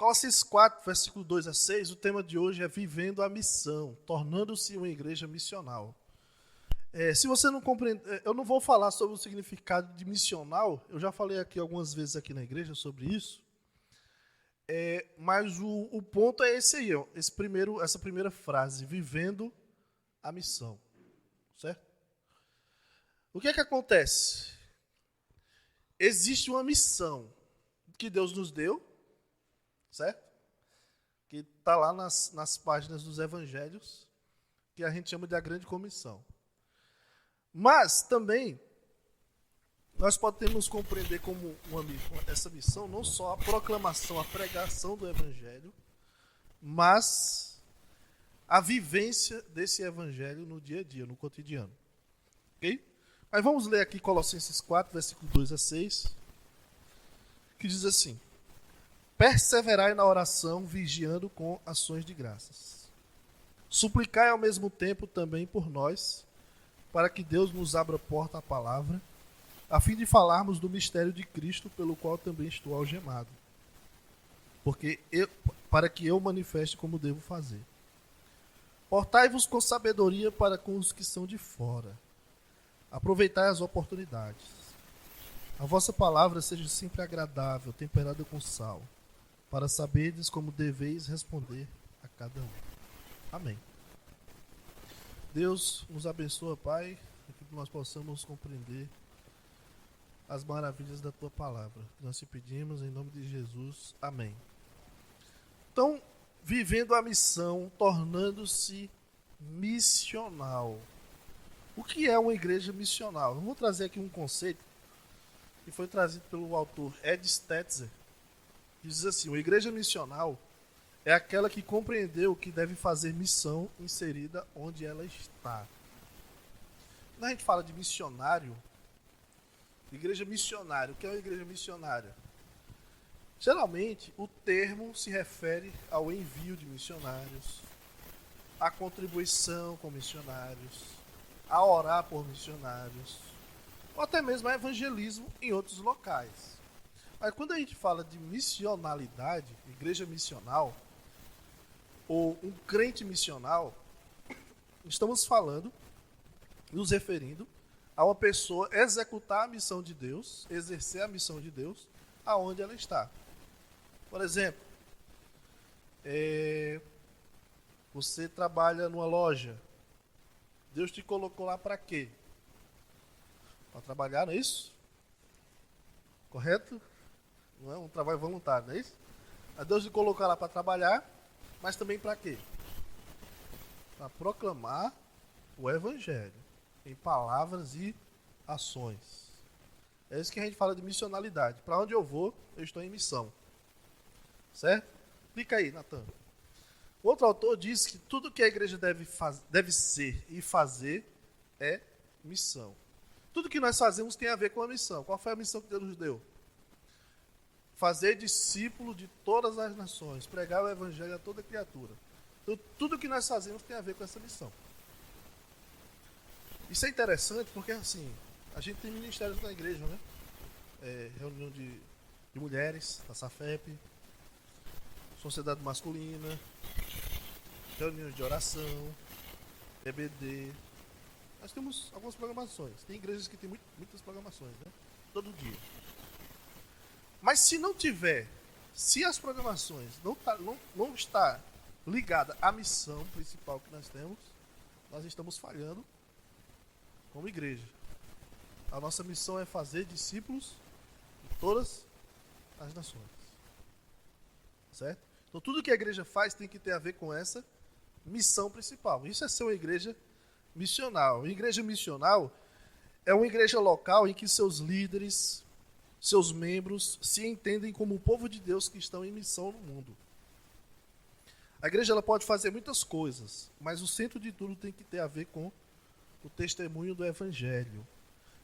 Colossenses 4, versículo 2 a 6, o tema de hoje é vivendo a missão, tornando-se uma igreja missional. Se você não compreende, eu não vou falar sobre o significado de missional, eu já falei aqui algumas vezes aqui na igreja sobre isso, mas o ponto é esse aí, ó, essa primeira frase, vivendo a missão, certo? O que é que acontece? Existe uma missão que Deus nos deu, certo? Que está lá nas páginas dos evangelhos, que a gente chama de a grande comissão. Mas também nós podemos compreender como essa missão não só a proclamação, a pregação do evangelho, mas a vivência desse evangelho no dia a dia, no cotidiano. Ok? Mas vamos ler aqui Colossenses 4, versículo 2 a 6, que diz assim: perseverai na oração, vigiando com ações de graças. Suplicai ao mesmo tempo também por nós, para que Deus nos abra porta à palavra, a fim de falarmos do mistério de Cristo, pelo qual também estou algemado, para que eu manifeste como devo fazer. Portai-vos com sabedoria para com os que são de fora. Aproveitai as oportunidades. A vossa palavra seja sempre agradável, temperada com sal, para saberdes como deveis responder a cada um. Amém. Deus nos abençoa, Pai, para que nós possamos compreender as maravilhas da Tua palavra. Nós te pedimos em nome de Jesus. Amém. Então, vivendo a missão, tornando-se missional. O que é uma igreja missional? Eu vou trazer aqui um conceito que foi trazido pelo autor Ed Stetzer, que diz assim: uma igreja missional é aquela que compreendeu que deve fazer missão inserida onde ela está. Quando a gente fala de missionário, igreja missionária, o que é uma igreja missionária? Geralmente, o termo se refere ao envio de missionários, à contribuição com missionários, a orar por missionários, ou até mesmo a evangelismo em outros locais. Mas quando a gente fala de missionalidade, igreja missional, ou um crente missional, estamos falando, nos referindo a uma pessoa executar a missão de Deus, exercer a missão de Deus, aonde ela está. Por exemplo, você trabalha numa loja, Deus te colocou lá para quê? Para trabalhar, não é isso? Correto? Não é um trabalho voluntário, não é isso? Mas Deus te colocou lá para trabalhar, mas também para quê? Para proclamar o evangelho em palavras e ações. É isso que a gente fala de missionalidade. Para onde eu vou, eu estou em missão. Certo? Clica aí, Natan. O outro autor diz que tudo que a igreja deve ser e fazer é missão. Tudo que nós fazemos tem a ver com a missão. Qual foi a missão que Deus nos deu? Fazer discípulo de todas as nações, pregar o evangelho a toda criatura. Então, tudo que nós fazemos tem a ver com essa missão. Isso é interessante porque, assim, a gente tem ministérios na igreja, né? Reunião de mulheres, da SAFEP, sociedade masculina, reuniões de oração, EBD. Nós temos algumas programações. Tem igrejas que têm muitas programações, né? Todo dia. Mas se as programações não está ligada à missão principal que nós temos, nós estamos falhando como igreja. A nossa missão é fazer discípulos de todas as nações. Certo? Então tudo que a igreja faz tem que ter a ver com essa missão principal. Isso é ser uma igreja missional. A igreja missional é uma igreja local em que seus líderes, seus membros se entendem como o povo de Deus que estão em missão no mundo. A igreja ela pode fazer muitas coisas, mas o centro de tudo tem que ter a ver com o testemunho do evangelho,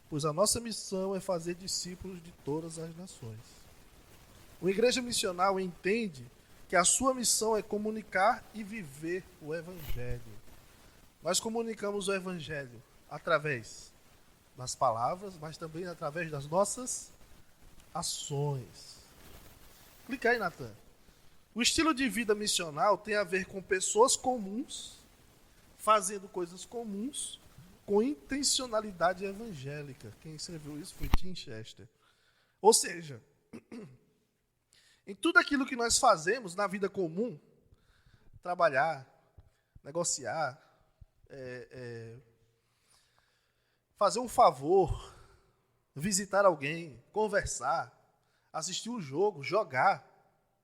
pois a nossa missão é fazer discípulos de todas as nações. Uma igreja missional entende que a sua missão é comunicar e viver o evangelho. Nós comunicamos o evangelho através das palavras, mas também através das nossas ações. Clica aí, Natan. O estilo de vida missional tem a ver com pessoas comuns, fazendo coisas comuns, com intencionalidade evangélica. Quem escreveu isso foi Tim Chester. Ou seja, em tudo aquilo que nós fazemos na vida comum, trabalhar, negociar, fazer um favor, visitar alguém, conversar, assistir um jogo, jogar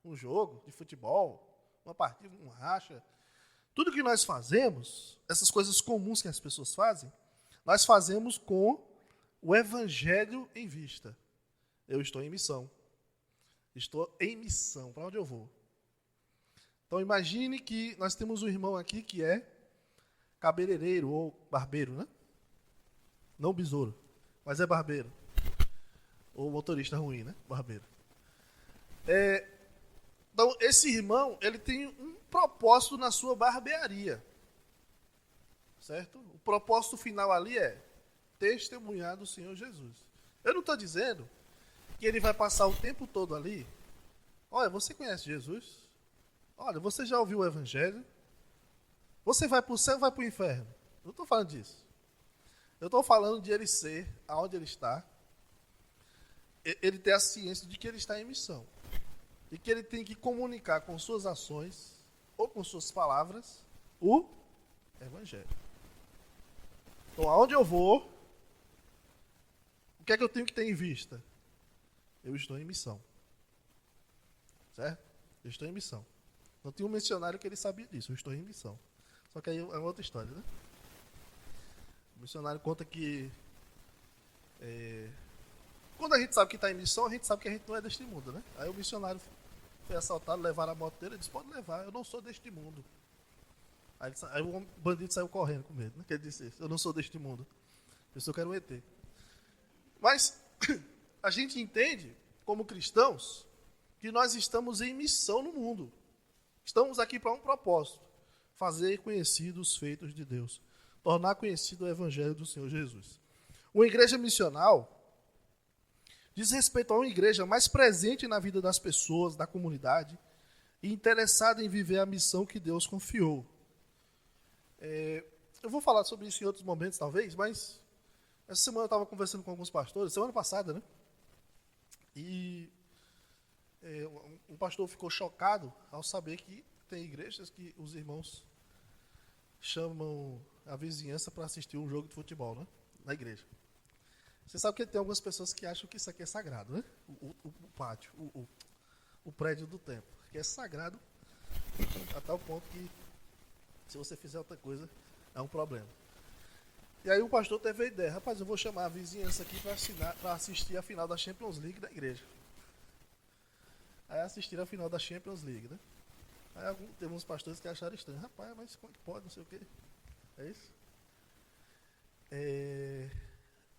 um jogo de futebol, uma partida, um racha. Tudo que nós fazemos, essas coisas comuns que as pessoas fazem, nós fazemos com o evangelho em vista. Eu estou em missão. Estou em missão. Para onde eu vou? Então imagine que nós temos um irmão aqui que é cabeleireiro ou barbeiro, né? Não besouro, mas é barbeiro. Ou motorista ruim, né? Barbeiro. Então, esse irmão, ele tem um propósito na sua barbearia. Certo? O propósito final ali é testemunhar do Senhor Jesus. Eu não estou dizendo que ele vai passar o tempo todo ali. Olha, você conhece Jesus? Olha, você já ouviu o Evangelho? Você vai para o céu ou vai para o inferno? Eu não estou falando disso. Eu estou falando de ele ser, aonde ele está, ele ter a ciência de que ele está em missão. E que ele tem que comunicar com suas ações, ou com suas palavras, o Evangelho. Então, aonde eu vou, o que é que eu tenho que ter em vista? Eu estou em missão. Certo? Eu estou em missão. Não tinha um missionário que ele sabia disso. Eu estou em missão. Só que aí é outra história, né? O missionário conta que quando a gente sabe que está em missão, a gente sabe que a gente não é deste mundo, né? Aí o missionário foi assaltado, levaram a moto dele, ele disse, pode levar, eu não sou deste mundo. Aí o bandido saiu correndo com medo, né? Que ele disse isso, eu não sou deste mundo. Eu só quero um ET. Mas a gente entende, como cristãos, que nós estamos em missão no mundo. Estamos aqui para um propósito. Fazer conhecidos os feitos de Deus. Tornar conhecido o Evangelho do Senhor Jesus. Uma igreja missional diz respeito a uma igreja mais presente na vida das pessoas, da comunidade, e interessada em viver a missão que Deus confiou. Eu vou falar sobre isso em outros momentos, talvez, mas essa semana eu estava conversando com alguns pastores, semana passada, né? E um pastor ficou chocado ao saber que tem igrejas que os irmãos chamam a vizinhança para assistir um jogo de futebol, né? Na igreja. Você sabe que tem algumas pessoas que acham que isso aqui é sagrado, né? O pátio, o prédio do templo, que é sagrado a tal ponto que se você fizer outra coisa, é um problema. E aí o pastor teve a ideia, rapaz, eu vou chamar a vizinhança aqui para assistir a final da Champions League da igreja. Aí assistiram a final da Champions League, né? Aí teve uns pastores que acharam estranho, rapaz, mas como é que pode, não sei o quê. É isso?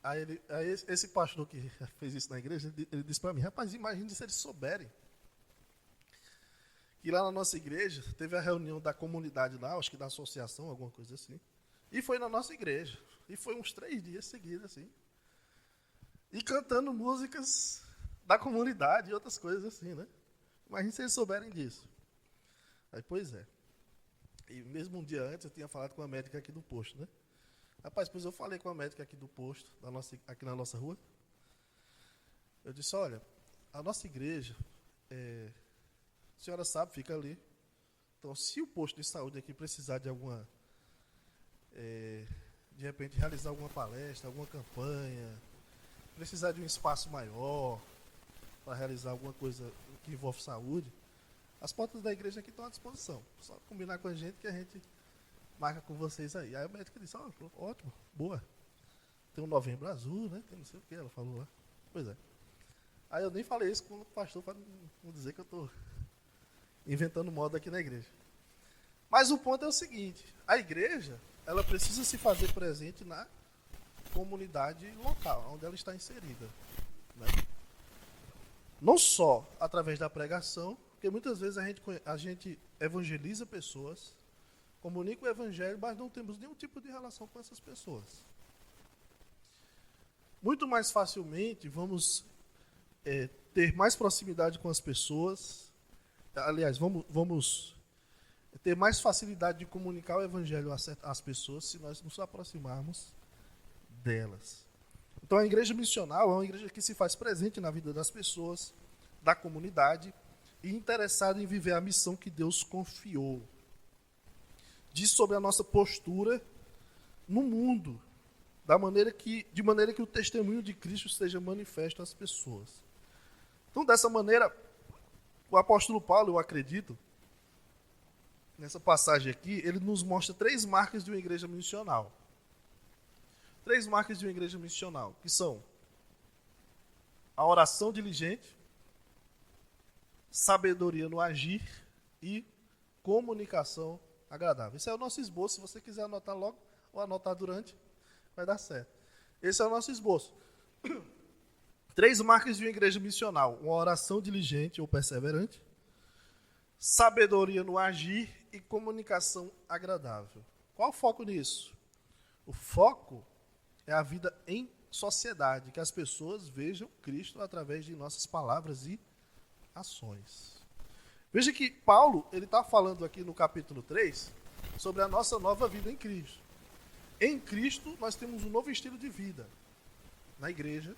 Aí esse pastor que fez isso na igreja, ele disse para mim, rapaz, imagine se eles souberem que lá na nossa igreja teve a reunião da comunidade lá, acho que da associação, alguma coisa assim, e foi na nossa igreja. E foi uns 3 dias seguidos, assim. E cantando músicas da comunidade e outras coisas assim, né? Imagine se eles souberem disso. Aí, pois é. E mesmo um dia antes eu tinha falado com a médica aqui do posto, né? Rapaz, pois eu falei com a médica aqui do posto, aqui na nossa rua. Eu disse, olha, a nossa igreja, a senhora sabe, fica ali. Então, se o posto de saúde aqui precisar de alguma, de repente, realizar alguma palestra, alguma campanha, precisar de um espaço maior para realizar alguma coisa que envolve saúde, as portas da igreja aqui estão à disposição. Só combinar com a gente que a gente marca com vocês aí. Aí a médica disse, ótimo, boa. Tem um Novembro Azul, né? Tem não sei o que, ela falou lá. Pois é. Aí eu nem falei isso com o pastor para não dizer que eu estou inventando moda aqui na igreja. Mas o ponto é o seguinte, a igreja, ela precisa se fazer presente na comunidade local, onde ela está inserida. Né? Não só através da pregação, porque muitas vezes a gente evangeliza pessoas, comunica o evangelho, mas não temos nenhum tipo de relação com essas pessoas. Muito mais facilmente vamos ter mais proximidade com as pessoas, Aliás, vamos ter mais facilidade de comunicar o evangelho às pessoas se nós nos aproximarmos delas. Então a igreja missional é uma igreja que se faz presente na vida das pessoas, da comunidade, e interessada em viver a missão que Deus confiou. Diz sobre a nossa postura no mundo, de maneira que o testemunho de Cristo seja manifesto às pessoas. Então, dessa maneira, o apóstolo Paulo, eu acredito, nessa passagem aqui, ele nos mostra 3 marcas de uma igreja missional. 3 marcas de uma igreja missional, que são a oração diligente, sabedoria no agir e comunicação agradável. Esse é o nosso esboço. Se você quiser anotar logo ou anotar durante, vai dar certo. Esse é o nosso esboço. 3 marcas de uma igreja missional: uma oração diligente ou perseverante, sabedoria no agir e comunicação agradável. Qual o foco nisso? O foco é a vida em sociedade, que as pessoas vejam Cristo através de nossas palavras e ações. Veja que Paulo está falando aqui no capítulo 3 sobre a nossa nova vida em Cristo. Em Cristo nós temos um novo estilo de vida. Na igreja,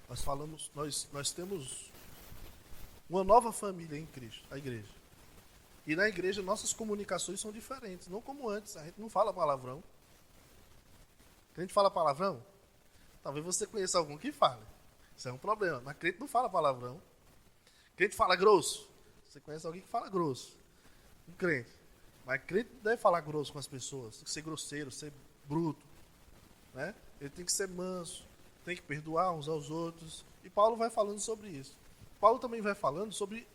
nós temos uma nova família em Cristo, a igreja. E na igreja nossas comunicações são diferentes, não como antes. A gente não fala palavrão. A gente fala palavrão? Talvez você conheça algum que fale. Isso é um problema. Mas crente não fala palavrão. Crente fala grosso. Você conhece alguém que fala grosso. Um crente. Mas crente não deve falar grosso com as pessoas. Tem que ser grosseiro, ser bruto. Né? Ele tem que ser manso. Tem que perdoar uns aos outros. E Paulo vai falando sobre isso. Paulo também vai falando sobre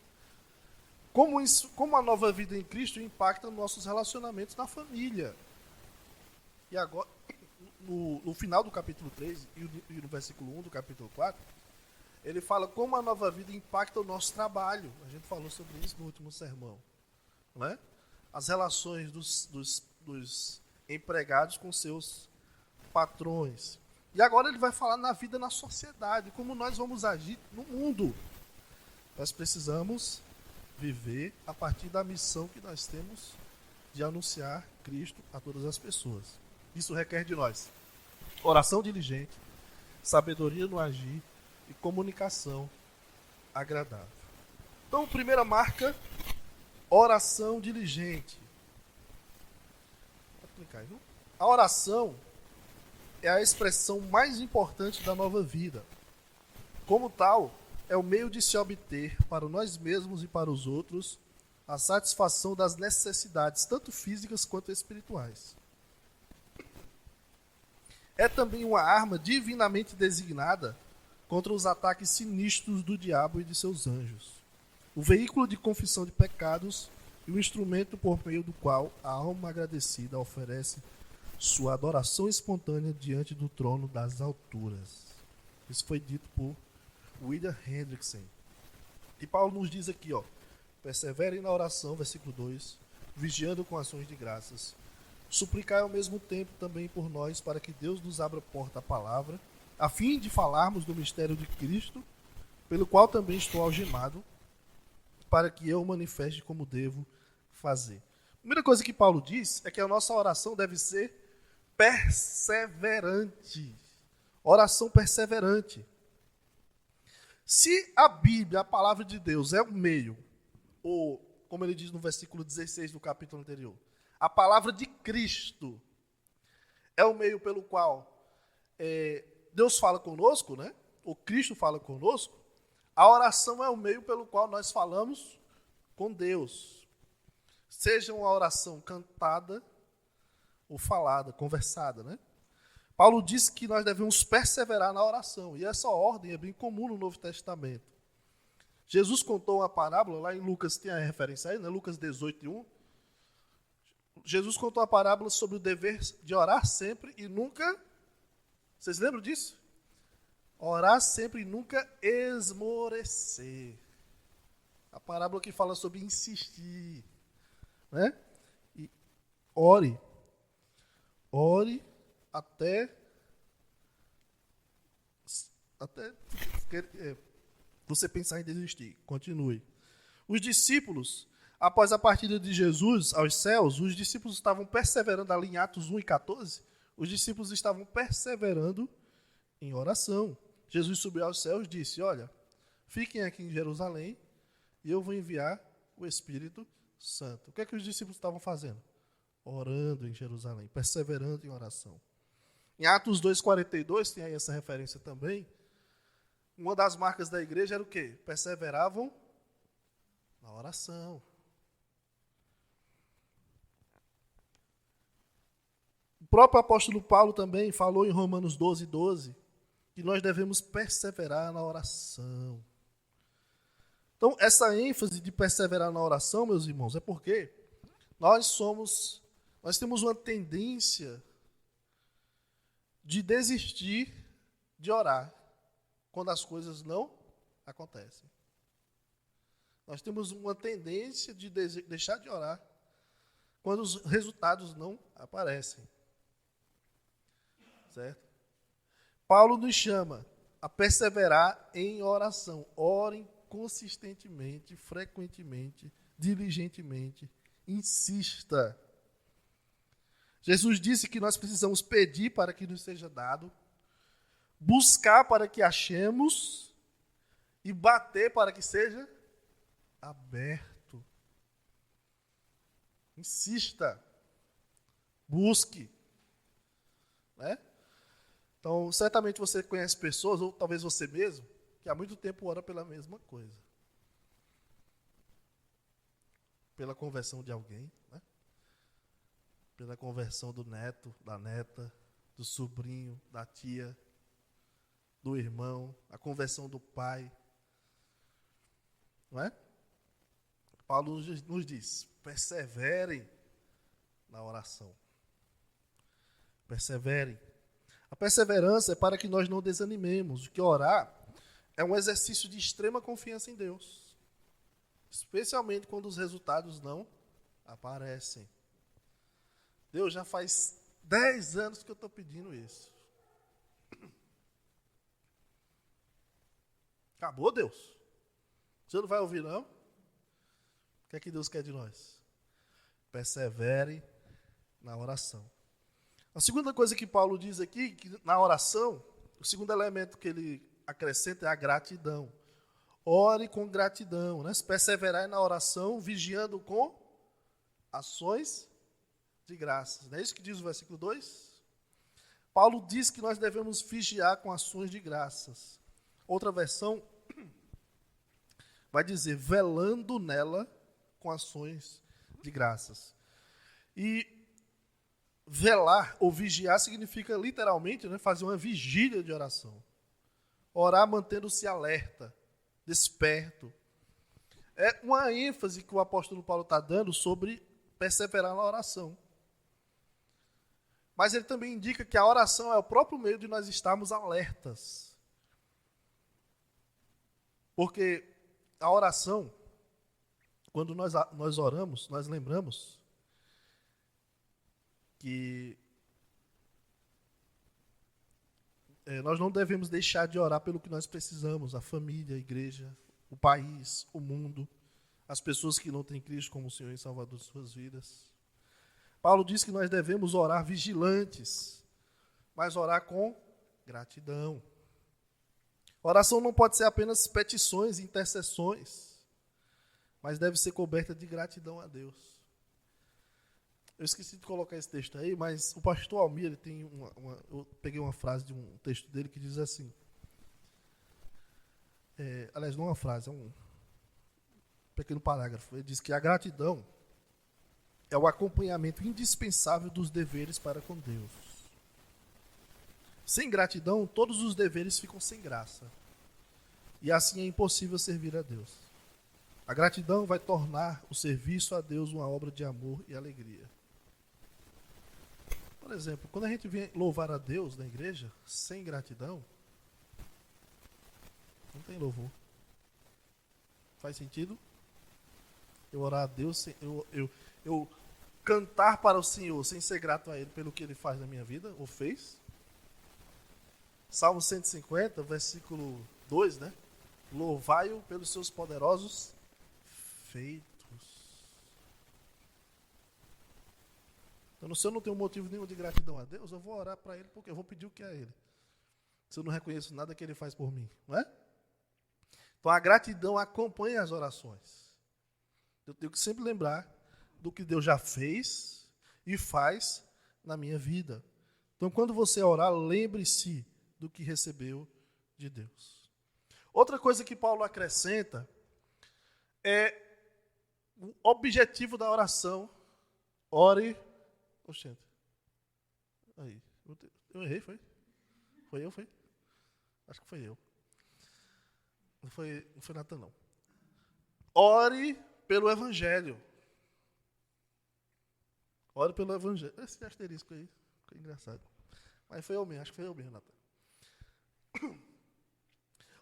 como a nova vida em Cristo impacta nos nossos relacionamentos na família. E agora, no final do capítulo 3 e no versículo 1 do capítulo 4, ele fala como a nova vida impacta o nosso trabalho. A gente falou sobre isso no último sermão. Né? As relações dos empregados com seus patrões. E agora ele vai falar na vida na sociedade, como nós vamos agir no mundo. Nós precisamos viver a partir da missão que nós temos de anunciar Cristo a todas as pessoas. Isso requer de nós oração diligente, sabedoria no agir e comunicação agradável. Então, primeira marca, oração diligente. Vou clicar aí, não? A oração é a expressão mais importante da nova vida. Como tal, é o meio de se obter para nós mesmos e para os outros a satisfação das necessidades, tanto físicas quanto espirituais. É também uma arma divinamente designada contra os ataques sinistros do diabo e de seus anjos. O veículo de confissão de pecados e o instrumento por meio do qual a alma agradecida oferece sua adoração espontânea diante do trono das alturas. Isso foi dito por William Hendrickson. E Paulo nos diz aqui, perseverem na oração, versículo 2, vigiando com ações de graças. Suplicai ao mesmo tempo também por nós, para que Deus nos abra porta à palavra, a fim de falarmos do mistério de Cristo, pelo qual também estou algemado, para que eu manifeste como devo fazer. A primeira coisa que Paulo diz é que a nossa oração deve ser perseverante. Oração perseverante. Se a Bíblia, a palavra de Deus, é o meio, ou, como ele diz no versículo 16 do capítulo anterior, a palavra de Cristo é o meio pelo qual Deus fala conosco, né? Ou Cristo fala conosco, a oração é o meio pelo qual nós falamos com Deus. Seja uma oração cantada ou falada, conversada, né? Paulo diz que nós devemos perseverar na oração, e essa ordem é bem comum no Novo Testamento. Jesus contou uma parábola, lá em Lucas, tem a referência aí, né? Lucas 18:1. Jesus contou uma parábola sobre o dever de orar sempre e nunca... Vocês lembram disso? Orar sempre e nunca esmorecer. A parábola que fala sobre insistir. Né? E ore até você pensar em desistir. Continue. Os discípulos, após a partida de Jesus aos céus, os discípulos estavam perseverando ali em Atos 1 e 14, os discípulos estavam perseverando em oração. Jesus subiu aos céus e disse, olha, fiquem aqui em Jerusalém e eu vou enviar o Espírito Santo. O que é que os discípulos estavam fazendo? Orando em Jerusalém, perseverando em oração. Em Atos 2,42, tem aí essa referência também, uma das marcas da igreja era o quê? Perseveravam na oração. O próprio apóstolo Paulo também falou em Romanos 12, que nós devemos perseverar na oração. Então, essa ênfase de perseverar na oração, meus irmãos, é porque nós temos uma tendência de desistir de orar quando as coisas não acontecem. Nós temos uma tendência de deixar de orar quando os resultados não aparecem. Certo? Paulo nos chama a perseverar em oração. Orem consistentemente, frequentemente, diligentemente. Insista. Jesus disse que nós precisamos pedir para que nos seja dado, buscar para que achemos e bater para que seja aberto. Insista. Busque. Né? Então, certamente você conhece pessoas, ou talvez você mesmo, que há muito tempo ora pela mesma coisa. Pela conversão de alguém, né? Pela conversão do neto, da neta, do sobrinho, da tia, do irmão, a conversão do pai. Não é? Paulo nos diz, perseverem na oração. Perseverem. A perseverança é para que nós não desanimemos. Que orar é um exercício de extrema confiança em Deus. Especialmente quando os resultados não aparecem. Deus, já faz 10 anos que eu estou pedindo isso. Acabou, Deus? Você não vai ouvir, não? O que é que Deus quer de nós? Persevere na oração. A segunda coisa que Paulo diz aqui, que na oração, o segundo elemento que ele acrescenta é a gratidão. Ore com gratidão, né? Perseverar na oração, vigiando com ações de graças. Não é isso que diz o versículo 2? Paulo diz que nós devemos vigiar com ações de graças. Outra versão vai dizer, velando nela com ações de graças. E velar ou vigiar significa literalmente, né, fazer uma vigília de oração. Orar mantendo-se alerta, desperto. É uma ênfase que o apóstolo Paulo está dando sobre perseverar na oração. Mas ele também indica que a oração é o próprio meio de nós estarmos alertas. Porque a oração, quando nós oramos, nós lembramos que nós não devemos deixar de orar pelo que nós precisamos, a família, a igreja, o país, o mundo, as pessoas que não têm Cristo como Senhor e Salvador de suas vidas. Paulo diz que nós devemos orar vigilantes, mas orar com gratidão. Oração não pode ser apenas petições, intercessões, mas deve ser coberta de gratidão a Deus. Eu esqueci de colocar esse texto aí, mas o pastor Almir, ele tem eu peguei uma frase de um texto dele que diz assim, aliás, não é uma frase, é um pequeno parágrafo. Ele diz que a gratidão é o acompanhamento indispensável dos deveres para com Deus. Sem gratidão, todos os deveres ficam sem graça. E assim é impossível servir a Deus. A gratidão vai tornar o serviço a Deus uma obra de amor e alegria. Por exemplo, quando a gente vem louvar a Deus na igreja, sem gratidão, não tem louvor. Faz sentido? Eu orar a Deus, eu cantar para o Senhor sem ser grato a Ele pelo que Ele faz na minha vida, ou fez. Salmo 150, versículo 2, né? Louvai-o pelos seus poderosos feitos. Então, se eu não tenho motivo nenhum de gratidão a Deus, eu vou orar para Ele, porque eu vou pedir o que é a Ele. Se eu não reconheço nada que Ele faz por mim, não é? Então, a gratidão acompanha as orações. Eu tenho que sempre lembrar do que Deus já fez e faz na minha vida. Então, quando você orar, lembre-se do que recebeu de Deus. Outra coisa que Paulo acrescenta é o objetivo da oração. Ore. Oxente. Aí. Eu errei, foi? Foi eu, foi? Acho que foi eu. Não foi Natan, não. Ore pelo Evangelho. Ore pelo Evangelho. Esse asterisco aí. Ficou engraçado. Mas foi eu mesmo, acho que foi eu mesmo, Natan.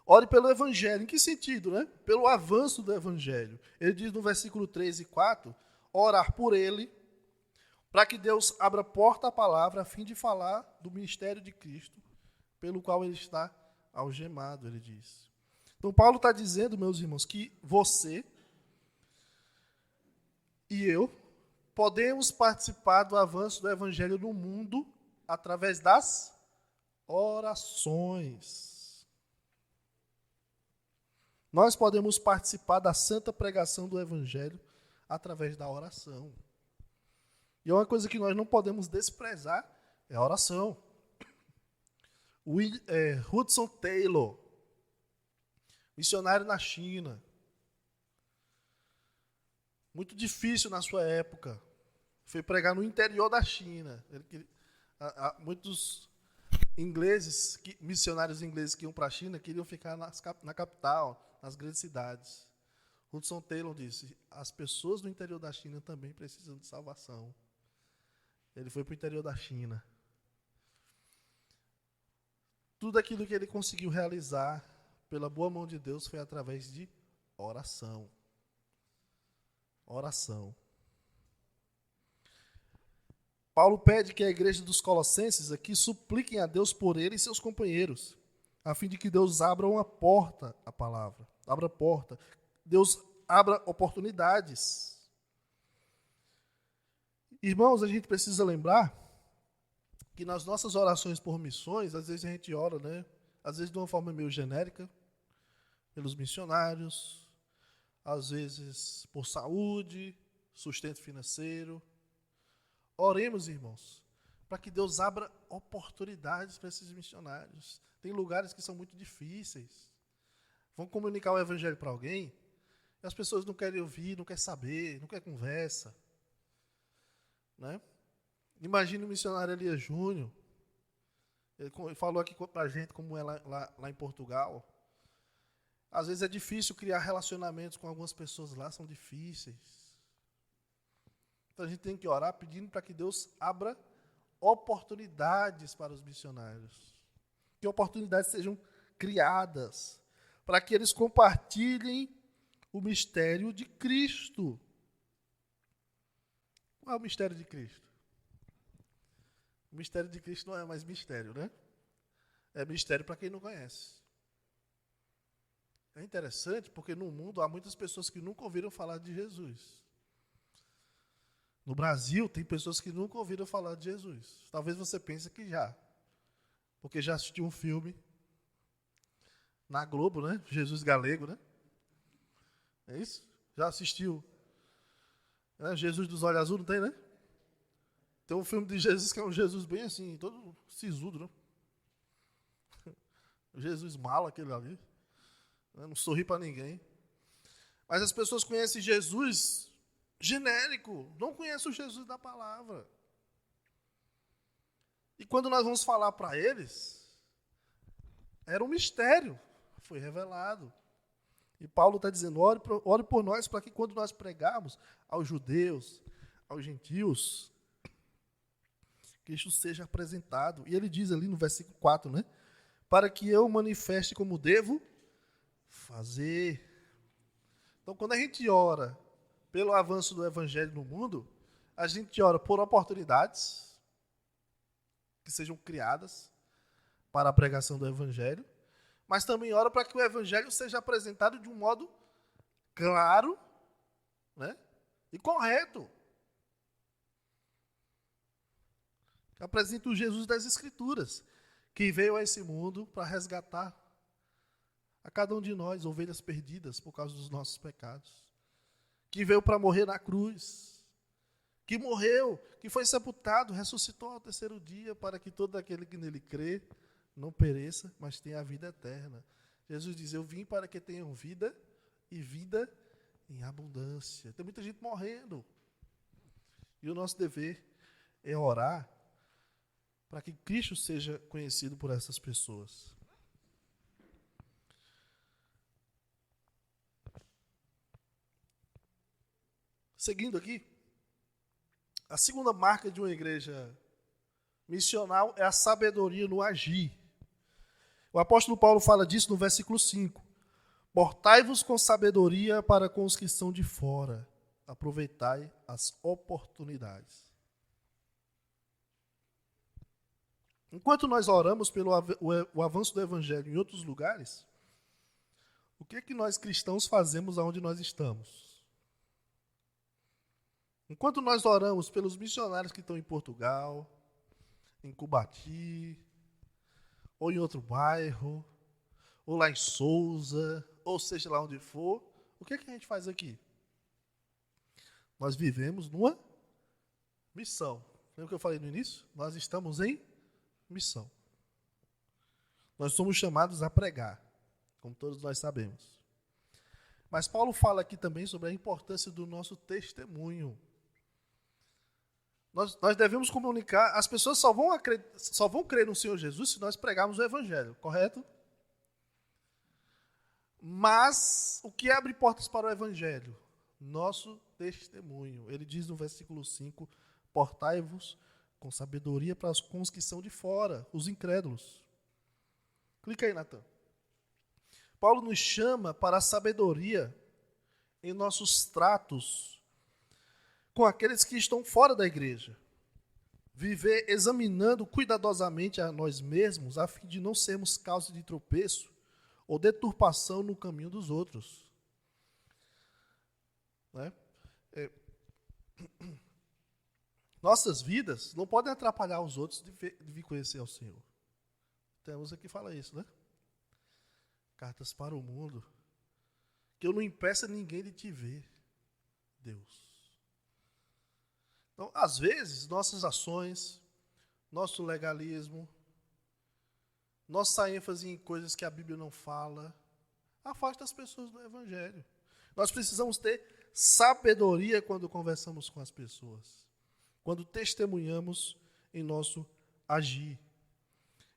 Ore pelo Evangelho. Em que sentido, né? Pelo avanço do Evangelho. Ele diz no versículo 3 e 4, orar por ele, para que Deus abra porta à palavra, a fim de falar do ministério de Cristo, pelo qual ele está algemado, ele diz. Então, Paulo está dizendo, meus irmãos, que você e eu podemos participar do avanço do Evangelho no mundo através das orações. Nós podemos participar da santa pregação do Evangelho através da oração. E uma coisa que nós não podemos desprezar é a oração. Hudson Taylor, missionário na China, muito difícil na sua época, foi pregar no interior da China. Muitos ingleses, missionários ingleses que iam para a China, queriam ficar na capital, nas grandes cidades. Hudson Taylor disse, as pessoas do interior da China também precisam de salvação. Ele foi para o interior da China. Tudo aquilo que ele conseguiu realizar pela boa mão de Deus foi através de oração. Oração. Paulo pede que a igreja dos Colossenses aqui supliquem a Deus por ele e seus companheiros, a fim de que Deus abra uma porta à palavra. Abra porta. Deus abra oportunidades. Irmãos, a gente precisa lembrar que nas nossas orações por missões, às vezes a gente ora, né? Às vezes de uma forma meio genérica, pelos missionários, às vezes por saúde, sustento financeiro. Oremos, irmãos, para que Deus abra oportunidades para esses missionários. Tem lugares que são muito difíceis. Vão comunicar o Evangelho para alguém e as pessoas não querem ouvir, não querem saber, não querem conversa. Né? Imagine o missionário Elias Júnior. Ele falou aqui para a gente como é lá em Portugal. Às vezes é difícil criar relacionamentos com algumas pessoas lá, são difíceis. Então a gente tem que orar pedindo para que Deus abra oportunidades para os missionários. Que oportunidades sejam criadas para que eles compartilhem o mistério de Cristo. Qual é o mistério de Cristo? O mistério de Cristo não é mais mistério, né? É mistério para quem não conhece. É interessante porque no mundo há muitas pessoas que nunca ouviram falar de Jesus. No Brasil tem pessoas que nunca ouviram falar de Jesus. Talvez você pense que já. Porque já assistiu um filme na Globo, né? Jesus Galego, né? É isso? Já assistiu? Jesus dos Olhos Azuis, não tem, né? Tem um filme de Jesus que é um Jesus bem assim, todo sisudo, né? Jesus mala aquele ali. Não sorri para ninguém. Mas as pessoas conhecem Jesus genérico, não conhecem o Jesus da palavra. E quando nós vamos falar para eles, era um mistério, foi revelado. E Paulo está dizendo, ore por nós, para que quando nós pregarmos aos judeus, aos gentios, Cristo seja apresentado. E ele diz ali no versículo 4, né? Para que eu manifeste como devo fazer. Então, quando a gente ora pelo avanço do evangelho no mundo, a gente ora por oportunidades que sejam criadas para a pregação do evangelho, mas também ora para que o evangelho seja apresentado de um modo claro né? E correto. Apresenta o Jesus das Escrituras, que veio a esse mundo para resgatar a cada um de nós, ovelhas perdidas por causa dos nossos pecados. Que veio para morrer na cruz, que morreu, que foi sepultado, ressuscitou ao terceiro dia, para que todo aquele que nele crê não pereça, mas tenha a vida eterna. Jesus diz, eu vim para que tenham vida e vida em abundância. Tem muita gente morrendo. E o nosso dever é orar para que Cristo seja conhecido por essas pessoas. Seguindo aqui, a segunda marca de uma igreja missional é a sabedoria no agir. O apóstolo Paulo fala disso no versículo 5. Portai-vos com sabedoria para com os que estão de fora. Aproveitai as oportunidades. Enquanto nós oramos pelo o avanço do evangelho em outros lugares, o que é que nós cristãos fazemos aonde nós estamos? Enquanto nós oramos pelos missionários que estão em Portugal, em Cubati, ou em outro bairro, ou lá em Sousa, ou seja lá onde for, o que é que a gente faz aqui? Nós vivemos numa missão. Lembra que eu falei no início? Nós estamos em missão. Nós somos chamados a pregar, como todos nós sabemos. Mas Paulo fala aqui também sobre a importância do nosso testemunho. Nós devemos comunicar, as pessoas só vão crer no Senhor Jesus se nós pregarmos o Evangelho, correto? Mas o que abre portas para o Evangelho? Nosso testemunho. Ele diz no versículo 5, portai-vos com sabedoria para com os que são de fora, os incrédulos. Clica aí, Natan. Paulo nos chama para a sabedoria em nossos tratos com aqueles que estão fora da igreja. Viver examinando cuidadosamente a nós mesmos, a fim de não sermos causa de tropeço ou deturpação no caminho dos outros. Né? Nossas vidas não podem atrapalhar os outros de vir conhecer ao Senhor. Temos aqui que fala isso, né? Cartas para o mundo. Que eu não impeça ninguém de te ver, Deus. Então, às vezes, nossas ações, nosso legalismo, nossa ênfase em coisas que a Bíblia não fala, afasta as pessoas do Evangelho. Nós precisamos ter sabedoria quando conversamos com as pessoas, quando testemunhamos em nosso agir.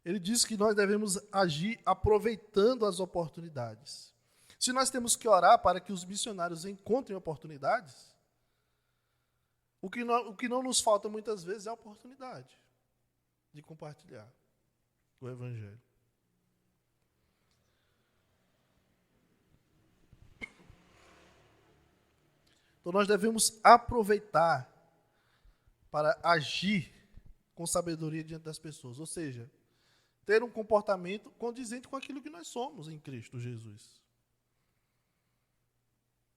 Ele diz que nós devemos agir aproveitando as oportunidades. Se nós temos que orar para que os missionários encontrem oportunidades, o que não nos falta muitas vezes é a oportunidade de compartilhar o Evangelho. Então nós devemos aproveitar para agir com sabedoria diante das pessoas, ou seja, ter um comportamento condizente com aquilo que nós somos em Cristo Jesus.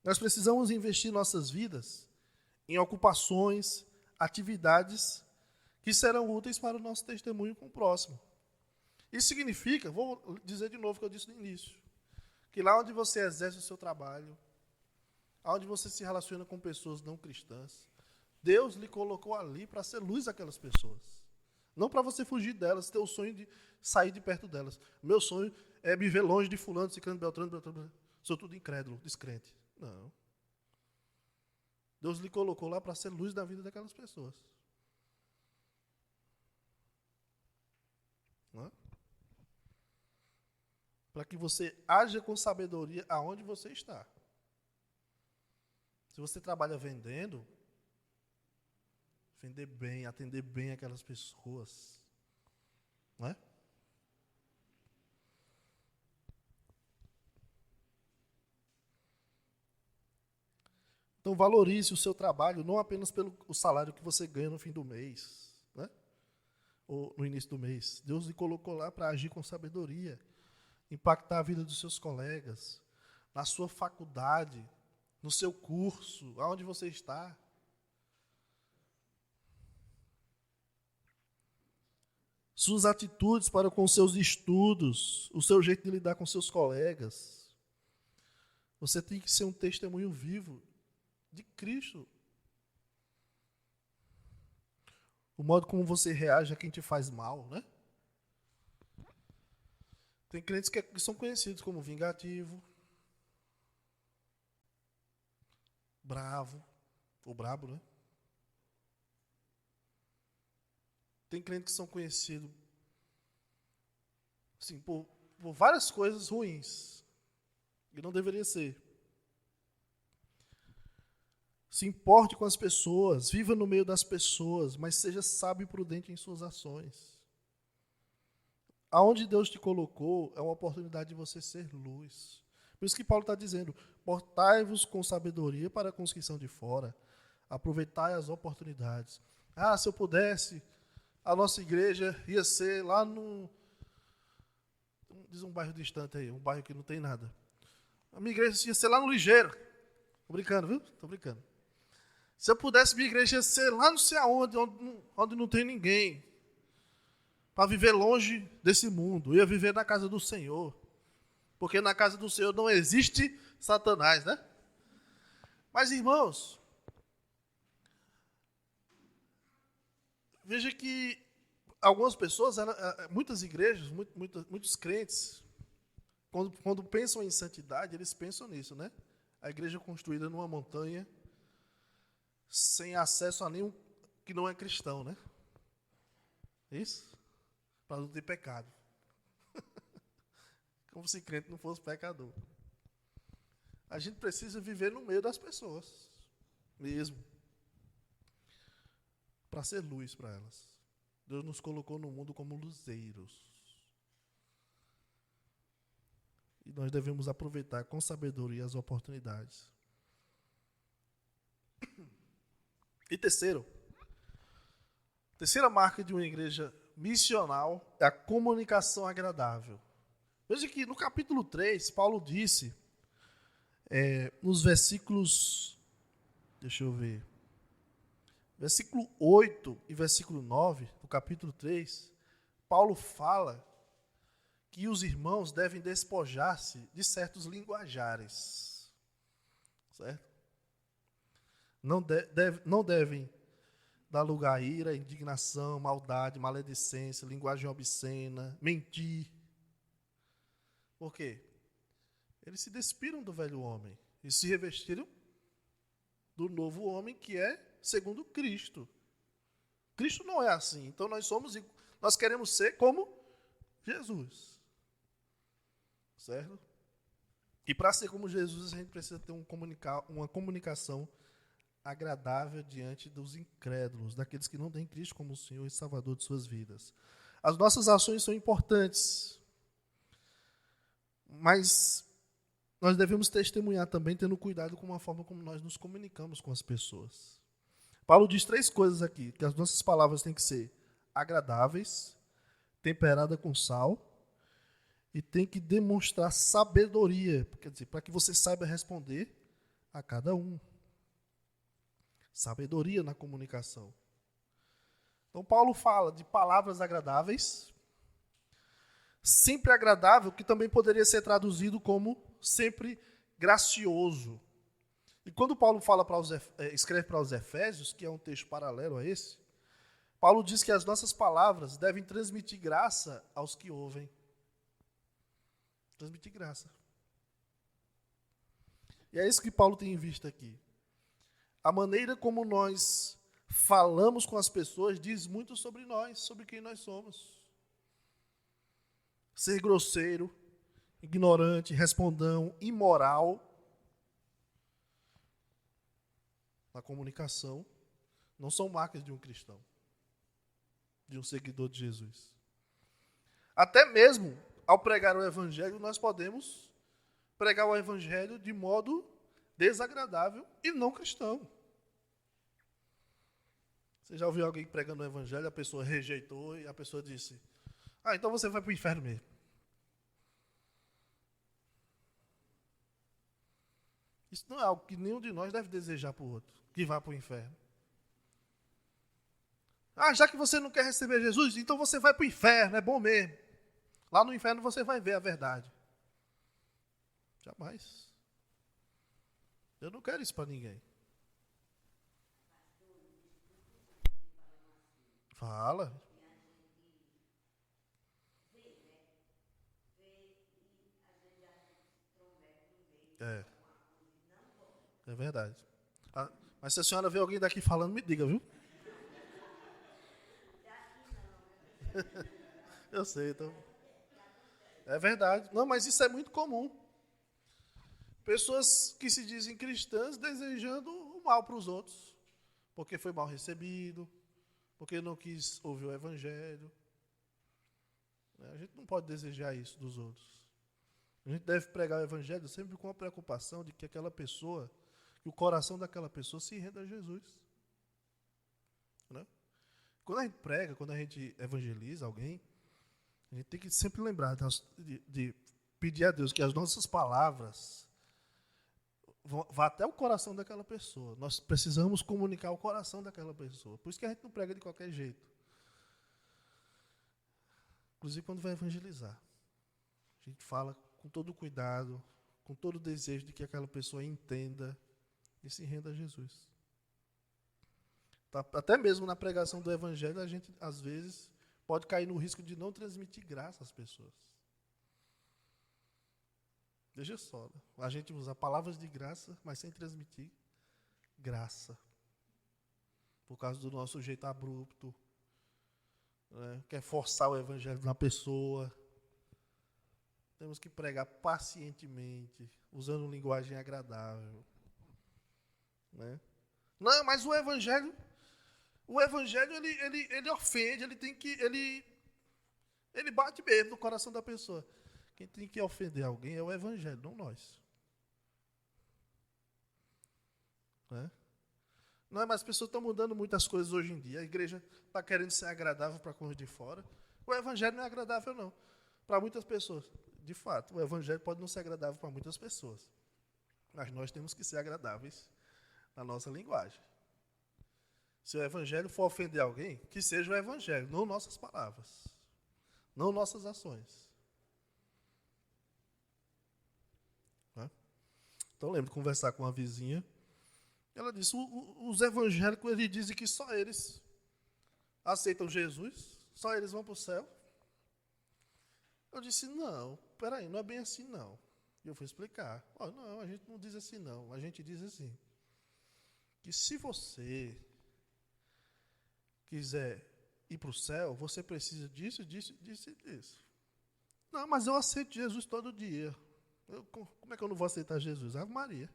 Nós precisamos investir nossas vidas em ocupações, atividades que serão úteis para o nosso testemunho com o próximo. Isso significa, vou dizer de novo o que eu disse no início, que lá onde você exerce o seu trabalho, onde você se relaciona com pessoas não cristãs, Deus lhe colocou ali para ser luz àquelas pessoas. Não para você fugir delas, ter o sonho de sair de perto delas. Meu sonho é me ver longe de fulano, ciclano, beltrano. Sou tudo incrédulo, descrente. Não. Deus lhe colocou lá para ser luz da vida daquelas pessoas. Não é? Para que você haja com sabedoria aonde você está. Se você trabalha vendendo, vender bem, atender bem aquelas pessoas. Não é? Então valorize o seu trabalho, não apenas pelo o salário que você ganha no fim do mês, né? Ou no início do mês. Deus lhe colocou lá para agir com sabedoria, impactar a vida dos seus colegas, na sua faculdade, no seu curso, aonde você está. Suas atitudes para com seus estudos, o seu jeito de lidar com seus colegas. Você tem que ser um testemunho vivo de Cristo. O modo como você reage a quem te faz mal, né? Tem crentes que são conhecidos como vingativo, bravo, ou brabo, né? Tem crentes que são conhecidos assim, por várias coisas ruins. E não deveria ser. Se importe com as pessoas, viva no meio das pessoas, mas seja sábio e prudente em suas ações. Aonde Deus te colocou é uma oportunidade de você ser luz. Por isso que Paulo está dizendo, portai-vos com sabedoria para com os que são de fora. Aproveitai as oportunidades. Ah, se eu pudesse, a nossa igreja ia ser lá no... Diz um bairro distante aí, um bairro que não tem nada. A minha igreja ia ser lá no Ligeiro. Tô brincando, viu? Tô brincando. Se eu pudesse, minha igreja ia ser lá não sei aonde, onde não tem ninguém. Para viver longe desse mundo. Eu ia viver na casa do Senhor. Porque na casa do Senhor não existe Satanás, né? Mas, irmãos, veja que algumas pessoas, muitas igrejas, muitos crentes, quando pensam em santidade, eles pensam nisso, né? A igreja construída numa montanha, sem acesso a nenhum que não é cristão, né? Isso? Para não ter pecado. Como se crente não fosse pecador. A gente precisa viver no meio das pessoas, mesmo, para ser luz para elas. Deus nos colocou no mundo como luzeiros. E nós devemos aproveitar com sabedoria as oportunidades. E terceira marca de uma igreja missional é a comunicação agradável. Veja que no capítulo 3, Paulo disse, nos versículos, deixa eu ver, versículo 8 e versículo 9, do capítulo 3, Paulo fala que os irmãos devem despojar-se de certos linguajares. Certo? Não devem dar lugar à ira, indignação, maldade, maledicência, linguagem obscena, mentir. Por quê? Eles se despiram do velho homem e se revestiram do novo homem que é segundo Cristo. Cristo não é assim. Então nós queremos ser como Jesus. Certo? E para ser como Jesus, a gente precisa ter uma comunicação agradável diante dos incrédulos, daqueles que não têm Cristo como o Senhor e Salvador de suas vidas. As nossas ações são importantes, mas nós devemos testemunhar também, tendo cuidado com a forma como nós nos comunicamos com as pessoas. Paulo diz 3 coisas aqui, que as nossas palavras têm que ser agradáveis, temperada com sal, e tem que demonstrar sabedoria, quer dizer, para que você saiba responder a cada um. Sabedoria na comunicação. Então, Paulo fala de palavras agradáveis, sempre agradável, que também poderia ser traduzido como sempre gracioso. E quando Paulo escreve para os Efésios, que é um texto paralelo a esse, Paulo diz que as nossas palavras devem transmitir graça aos que ouvem. Transmitir graça. E é isso que Paulo tem em vista aqui. A maneira como nós falamos com as pessoas diz muito sobre nós, sobre quem nós somos. Ser grosseiro, ignorante, respondão, imoral na comunicação não são marcas de um cristão, de um seguidor de Jesus. Até mesmo ao pregar o evangelho, nós podemos pregar o evangelho de modo desagradável e não cristão. Você já ouviu alguém pregando o evangelho, a pessoa rejeitou e a pessoa disse, então você vai para o inferno mesmo. Isso não é algo que nenhum de nós deve desejar para o outro, que vá para o inferno. Ah, já que você não quer receber Jesus, então você vai para o inferno, é bom mesmo. Lá no inferno você vai ver a verdade. Jamais. Eu não quero isso para ninguém. Fala. É, é verdade. Ah, mas se a senhora vê alguém daqui falando, me diga, viu? Eu sei, então. É verdade. Não, mas isso é muito comum. Pessoas que se dizem cristãs desejando o mal para os outros, porque foi mal recebido, porque não quis ouvir o evangelho. A gente não pode desejar isso dos outros. A gente deve pregar o evangelho sempre com a preocupação de que aquela pessoa, que o coração daquela pessoa se renda a Jesus. Né? Quando a gente prega, quando a gente evangeliza alguém, a gente tem que sempre lembrar de pedir a Deus que as nossas palavras vá até o coração daquela pessoa. Nós precisamos comunicar o coração daquela pessoa. Por isso que a gente não prega de qualquer jeito. Inclusive quando vai evangelizar. A gente fala com todo cuidado, com todo o desejo de que aquela pessoa entenda e se renda a Jesus. Tá? Até mesmo na pregação do evangelho, a gente, às vezes, pode cair no risco de não transmitir graça às pessoas. Veja só, né? A gente usa palavras de graça, mas sem transmitir graça. Por causa do nosso jeito abrupto, né? Quer forçar o evangelho na pessoa. Temos que pregar pacientemente, usando linguagem agradável. Né? Não, mas o evangelho ele ofende, ele bate mesmo no coração da pessoa. Quem tem que ofender alguém é o evangelho, não nós. Né? Não, mas as pessoas estão mudando muitas coisas hoje em dia. A igreja está querendo ser agradável para com os de fora. O evangelho não é agradável, não. Para muitas pessoas. De fato, o evangelho pode não ser agradável para muitas pessoas. Mas nós temos que ser agradáveis na nossa linguagem. Se o evangelho for ofender alguém, que seja o evangelho, não nossas palavras. Não nossas ações. Né? Então eu lembro de conversar com uma vizinha. Ela disse, os evangélicos eles dizem que só eles aceitam Jesus, só eles vão para o céu. Eu disse, não, peraí, não é bem assim não. E eu fui explicar. Oh, não, a gente não diz assim não, a gente diz assim. Que se você quiser ir para o céu, você precisa disso, disso, disso e disso. Não, mas eu aceito Jesus todo dia. Como é que eu não vou aceitar Jesus? Ave Maria.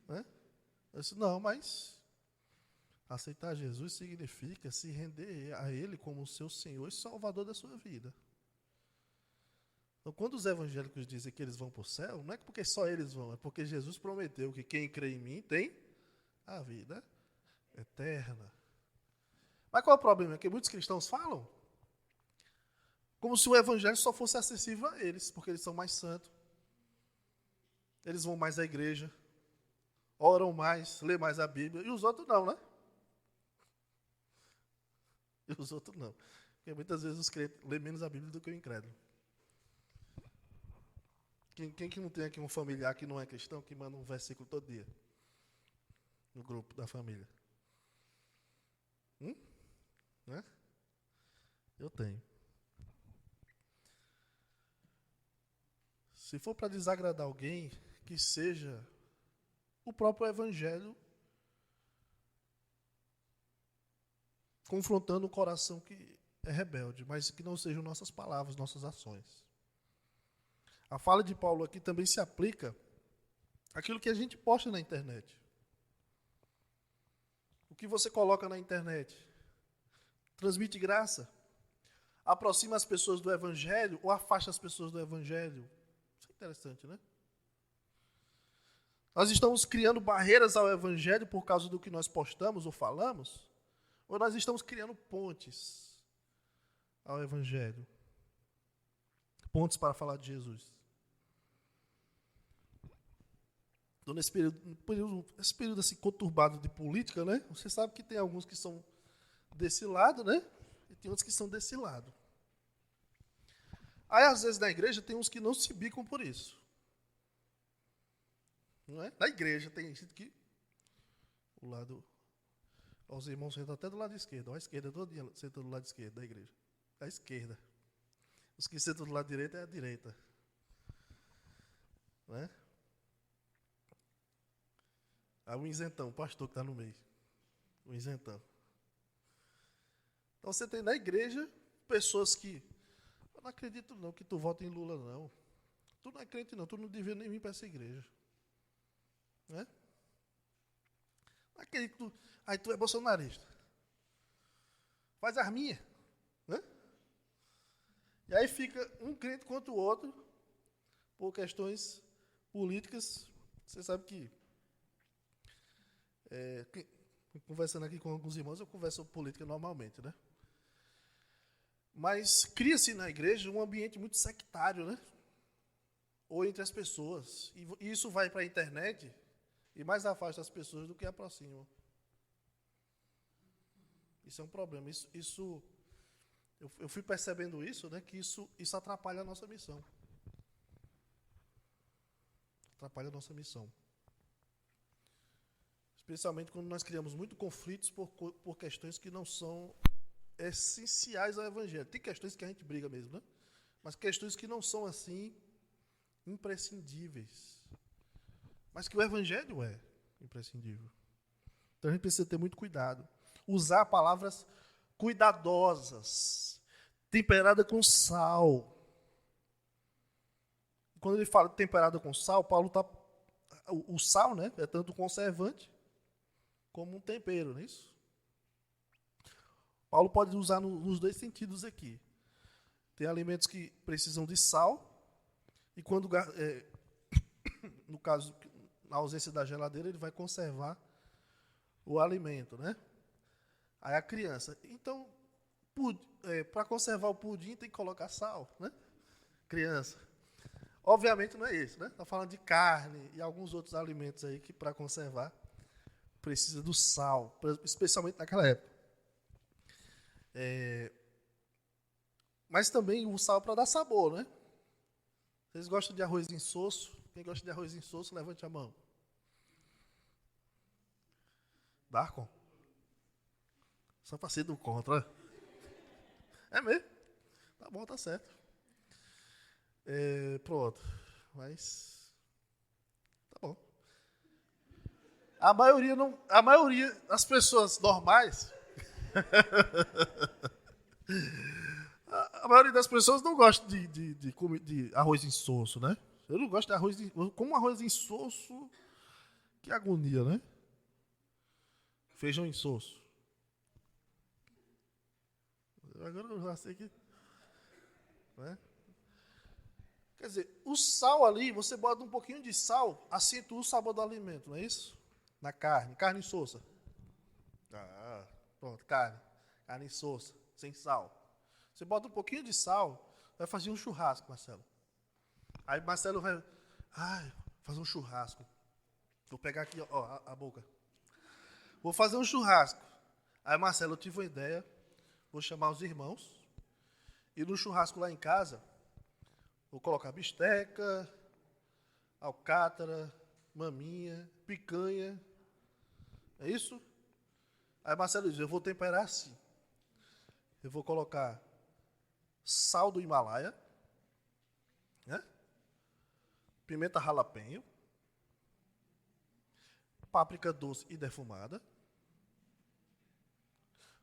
Né? Eu disse, não, mas aceitar Jesus significa se render a Ele como seu Senhor e Salvador da sua vida. Então, quando os evangélicos dizem que eles vão para o céu, não é porque só eles vão, é porque Jesus prometeu que quem crê em mim tem a vida eterna. Mas qual é o problema? É que muitos cristãos falam como se o evangelho só fosse acessível a eles, porque eles são mais santos. Eles vão mais à igreja, oram mais, lê mais a Bíblia, e os outros não, né? E os outros não. Porque muitas vezes os crentes lêem menos a Bíblia do que o incrédulo. Quem que não tem aqui um familiar que não é cristão, que manda um versículo todo dia? No grupo da família. Né? Eu tenho. Se for para desagradar alguém, que seja o próprio evangelho confrontando o coração que é rebelde, mas que não sejam nossas palavras, nossas ações. A fala de Paulo aqui também se aplica àquilo que a gente posta na internet. O que você coloca na internet transmite graça? Aproxima as pessoas do evangelho ou afasta as pessoas do evangelho? Isso é interessante, né? Nós estamos criando barreiras ao evangelho por causa do que nós postamos ou falamos? Ou nós estamos criando pontes ao evangelho? Pontes para falar de Jesus. Estou nesse esse período assim, conturbado de política, né? Você sabe que tem alguns que são desse lado, né? E tem outros que são desse lado. Aí, às vezes, na igreja, tem uns que não se bicam por isso. Não é? Na igreja tem gente que... O lado... Os irmãos sentam até do lado esquerdo. A esquerda todo dia senta do lado esquerdo da igreja. A esquerda. Os que sentam do lado direito é a direita. Não é? Aí o isentão, o pastor que está no meio. O isentão. Então você tem na igreja pessoas que... Eu não acredito não que tu vota em Lula, não. Tu não é crente não, tu não devia nem vir para essa igreja. Né? Não acredito que tu... Aí tu é bolsonarista. Faz arminha. Né? E aí fica um crente contra o outro por questões políticas. Você sabe que... conversando aqui com alguns irmãos, eu converso política normalmente, né? Mas cria-se na igreja um ambiente muito sectário, né? Ou entre as pessoas. E isso vai para a internet e mais afasta as pessoas do que aproxima. Isso é um problema. Eu fui percebendo isso, né? Que isso atrapalha a nossa missão. Atrapalha a nossa missão. Especialmente quando nós criamos muito conflitos por questões que não são essenciais ao evangelho. Tem questões que a gente briga mesmo, né? Mas questões que não são assim imprescindíveis. Mas que o evangelho é imprescindível. Então a gente precisa ter muito cuidado. Usar palavras cuidadosas, temperada com sal. Quando ele fala temperada com sal, Paulo está... O sal, né, é tanto conservante como um tempero, não é isso? Paulo pode usar nos dois sentidos aqui. Tem alimentos que precisam de sal, e quando, no caso, na ausência da geladeira, ele vai conservar o alimento, né? Aí a criança. Então, para conservar o pudim tem que colocar sal, né? Criança. Obviamente não é isso, né? Está falando de carne e alguns outros alimentos aí que para conservar precisa do sal, especialmente naquela época. Mas também o sal para dar sabor, né? Vocês gostam de arroz insosso? Quem gosta de arroz insosso, levante a mão. Darcon? Só para ser do contra. É mesmo? Tá bom, tá certo. Pronto. Mas... Tá bom. A maioria das pessoas normais... A maioria das pessoas não gosta de arroz insosso, né? Eu não gosto de arroz insosso. Eu como arroz insosso, que agonia, né? Feijão insosso. Agora eu já sei que... Né? Quer dizer, o sal ali, você bota um pouquinho de sal, acentua o sabor do alimento, não é isso? Na carne insossa. Pronto, carne insossa, sem sal. Você bota um pouquinho de sal, vai fazer um churrasco, Marcelo. Aí Marcelo vai, fazer um churrasco. Vou pegar aqui, ó, a boca. Vou fazer um churrasco. Aí Marcelo, eu tive uma ideia, vou chamar os irmãos, e no churrasco lá em casa, vou colocar bisteca, alcatra, maminha, picanha. É isso? Aí Marcelo diz, eu vou temperar assim. Eu vou colocar sal do Himalaia, né? Pimenta jalapeño, páprica doce e defumada,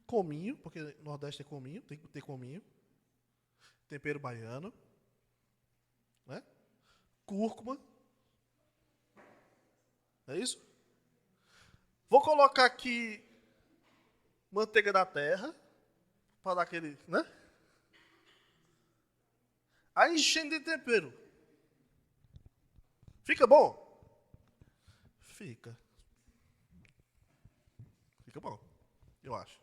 cominho, porque no Nordeste é cominho, tem que ter cominho, tempero baiano, né? Cúrcuma. É isso? Vou colocar aqui manteiga da terra, para dar aquele, né? Aí enchendo de tempero. Fica bom? Fica. Fica bom, eu acho.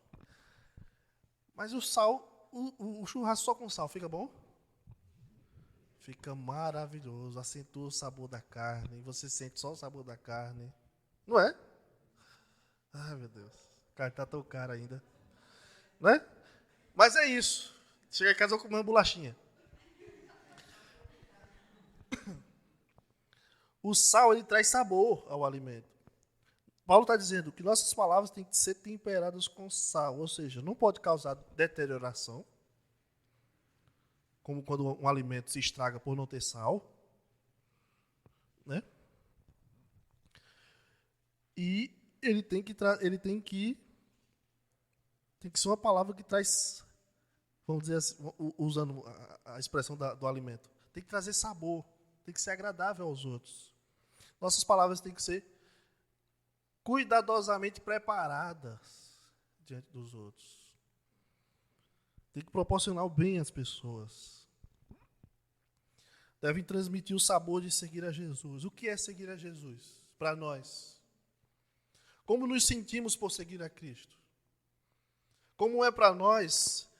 Mas o sal, o churrasco só com sal, fica bom? Fica maravilhoso, acentua o sabor da carne, você sente só o sabor da carne. Não é? Ai, meu Deus. A carne tá tão cara ainda. Não é? Mas é isso. Chega em casa, eu vou comer uma bolachinha. O sal, ele traz sabor ao alimento. Paulo está dizendo que nossas palavras têm que ser temperadas com sal, ou seja, não pode causar deterioração, como quando um alimento se estraga por não ter sal, né? E ele tem que ser uma palavra que traz, vamos dizer assim, usando a expressão do alimento, tem que trazer sabor, tem que ser agradável aos outros. Nossas palavras têm que ser cuidadosamente preparadas diante dos outros. Tem que proporcionar o bem às pessoas. Devem transmitir o sabor de seguir a Jesus. O que é seguir a Jesus para nós? Como nos sentimos por seguir a Cristo? Como é para nós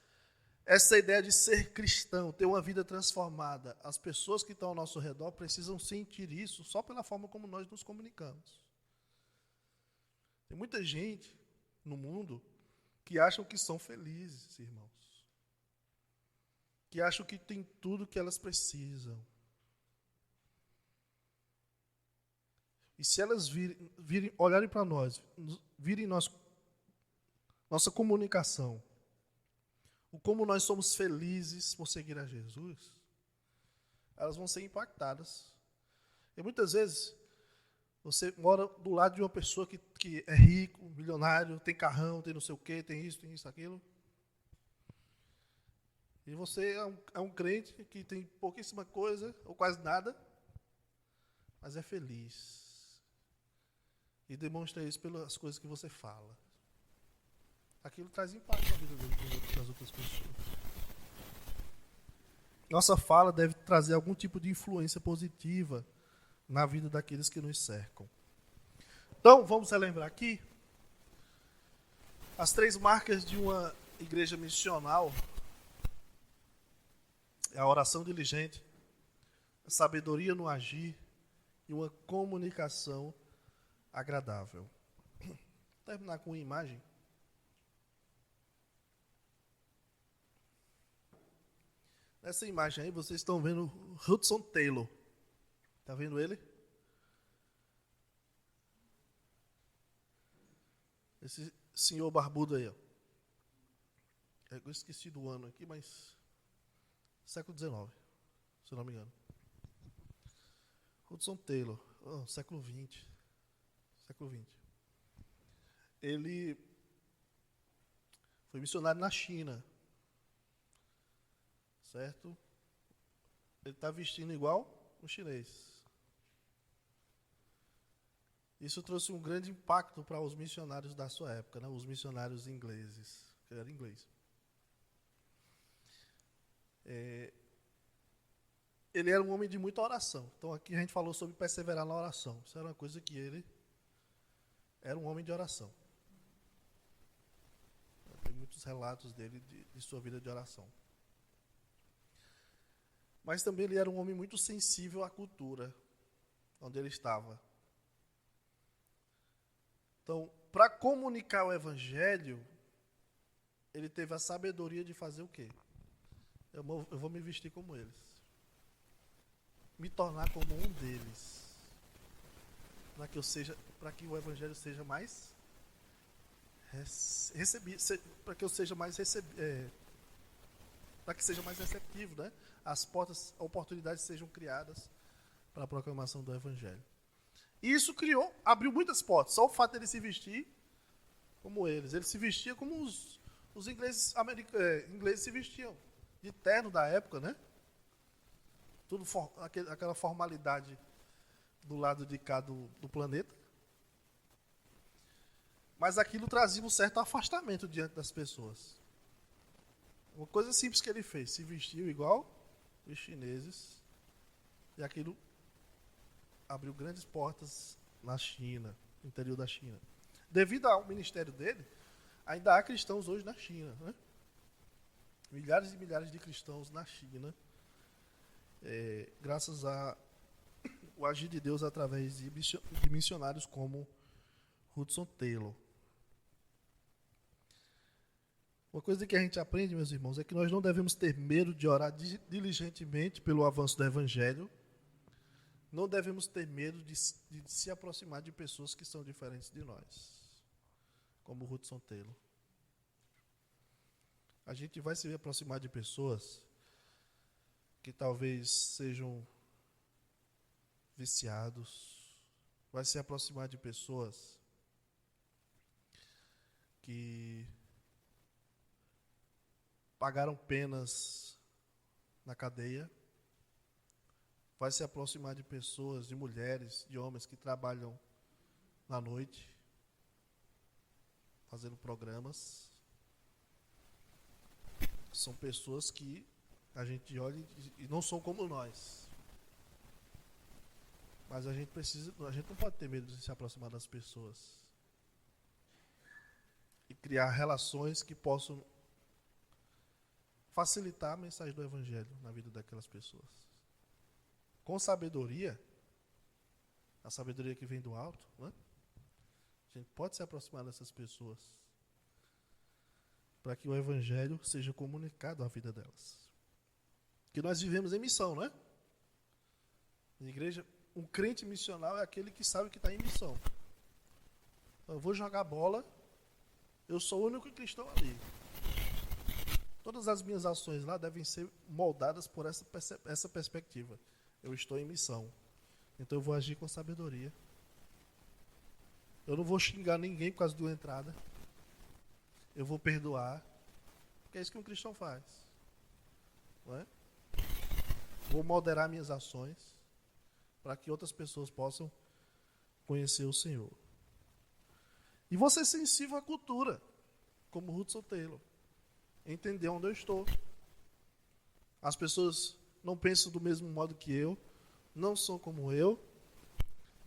essa ideia de ser cristão, ter uma vida transformada? As pessoas que estão ao nosso redor precisam sentir isso só pela forma como nós nos comunicamos. Tem muita gente no mundo que acham que são felizes, irmãos. Que acham que tem tudo que elas precisam. E se elas olharem para nós, virem nossa comunicação, o como nós somos felizes por seguir a Jesus, elas vão ser impactadas. E muitas vezes, você mora do lado de uma pessoa que é rico, milionário, tem carrão, tem não sei o quê, tem isso, aquilo. E você é um crente que tem pouquíssima coisa, ou quase nada, mas é feliz. E demonstra isso pelas coisas que você fala. Aquilo traz impacto na vida das outras pessoas. Nossa fala deve trazer algum tipo de influência positiva na vida daqueles que nos cercam. Então, vamos relembrar aqui as 3 marcas de uma igreja missional. É a oração diligente, a sabedoria no agir e uma comunicação agradável. Vou terminar com uma imagem. Nessa imagem aí, vocês estão vendo Hudson Taylor. Está vendo ele? Esse senhor barbudo aí, ó. Eu esqueci do ano aqui, mas século XIX, se eu não me engano. Hudson Taylor, século XX. Século XX. Ele foi missionário na China. Certo? Ele está vestindo igual um chinês. Isso trouxe um grande impacto para os missionários da sua época, né? Os missionários ingleses, que era inglês. Ele era um homem de muita oração. Então aqui a gente falou sobre perseverar na oração. Isso era uma coisa que ele era um homem de oração. Tem muitos relatos dele de sua vida de oração. Mas também ele era um homem muito sensível à cultura onde ele estava. Então, para comunicar o evangelho, ele teve a sabedoria de fazer o quê? Eu vou me vestir como eles. Me tornar como um deles. Para que o evangelho seja mais recebido, para que eu seja mais para que seja mais receptivo, né? As oportunidades sejam criadas para a proclamação do evangelho. E isso abriu muitas portas. Só o fato dele se vestir como eles. Ele se vestia como os ingleses se vestiam, de terno da época, né? Tudo aquela formalidade do lado de cá do planeta. Mas aquilo trazia um certo afastamento diante das pessoas. Uma coisa simples que ele fez, se vestiu igual os chineses, e aquilo abriu grandes portas na China, no interior da China. Devido ao ministério dele, ainda há cristãos hoje na China, né? Milhares e milhares de cristãos na China. graças a o agir de Deus através de missionários como Hudson Taylor. Uma coisa que a gente aprende, meus irmãos, é que nós não devemos ter medo de orar diligentemente pelo avanço do Evangelho. Não devemos ter medo de se aproximar de pessoas que são diferentes de nós, como Hudson Taylor. A gente vai se aproximar de pessoas que talvez sejam viciados, vai se aproximar de pessoas que pagaram penas na cadeia, vai se aproximar de pessoas, de mulheres, de homens que trabalham na noite, fazendo programas. São pessoas que a gente olha e não são como nós. Mas a gente não pode ter medo de se aproximar das pessoas e criar relações que possam facilitar a mensagem do Evangelho na vida daquelas pessoas. Com sabedoria, a sabedoria que vem do alto, né? A gente pode se aproximar dessas pessoas para que o Evangelho seja comunicado à vida delas. Porque nós vivemos em missão, né? Na igreja, um crente missional é aquele que sabe que está em missão. Eu vou jogar bola, eu sou o único cristão ali. Todas as minhas ações lá devem ser moldadas por essa perspectiva. Eu estou em missão. Então eu vou agir com sabedoria. Eu não vou xingar ninguém por causa de uma entrada. Eu vou perdoar. Porque é isso que um cristão faz. Não é? Vou moderar minhas ações para que outras pessoas possam conhecer o Senhor. E vou ser sensível à cultura, como Hudson Taylor. Entender onde eu estou. As pessoas não pensam do mesmo modo que eu, não são como eu.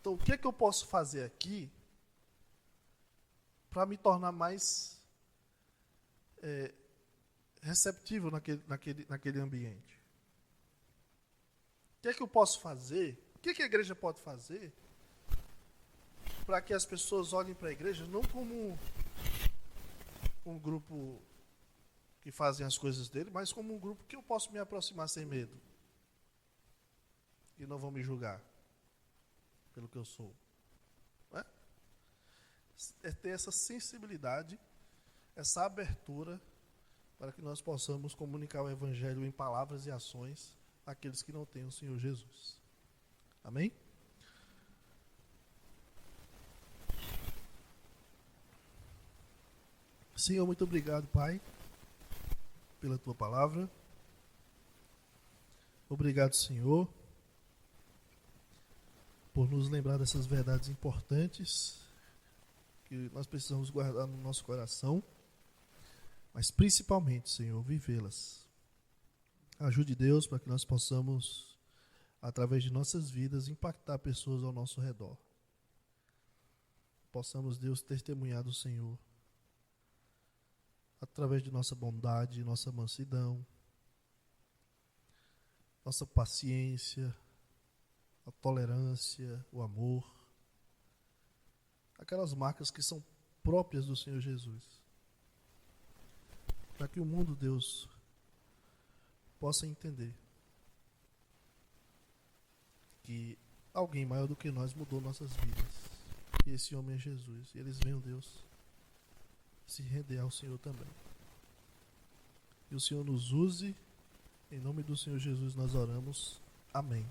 Então, o que é que eu posso fazer aqui para me tornar mais receptivo naquele ambiente? O que é que eu posso fazer? O que é que a igreja pode fazer para que as pessoas olhem para a igreja não como um grupo que fazem as coisas dele, mas como um grupo que eu posso me aproximar sem medo e não vão me julgar pelo que eu sou. Não é? É ter essa sensibilidade, essa abertura para que nós possamos comunicar o Evangelho em palavras e ações àqueles que não têm o Senhor Jesus. Amém? Senhor, muito obrigado, Pai, pela Tua palavra. Obrigado, Senhor, por nos lembrar dessas verdades importantes que nós precisamos guardar no nosso coração, mas principalmente, Senhor, vivê-las. Ajude, Deus, para que nós possamos, através de nossas vidas, impactar pessoas ao nosso redor. Possamos, Deus, testemunhar do Senhor através de nossa bondade, nossa mansidão, nossa paciência, a tolerância, o amor, aquelas marcas que são próprias do Senhor Jesus. Para que o mundo, Deus, possa entender que alguém maior do que nós mudou nossas vidas. E esse homem é Jesus. E eles venham, Deus, se render ao Senhor também. E o Senhor nos use. Em nome do Senhor Jesus nós oramos. Amém.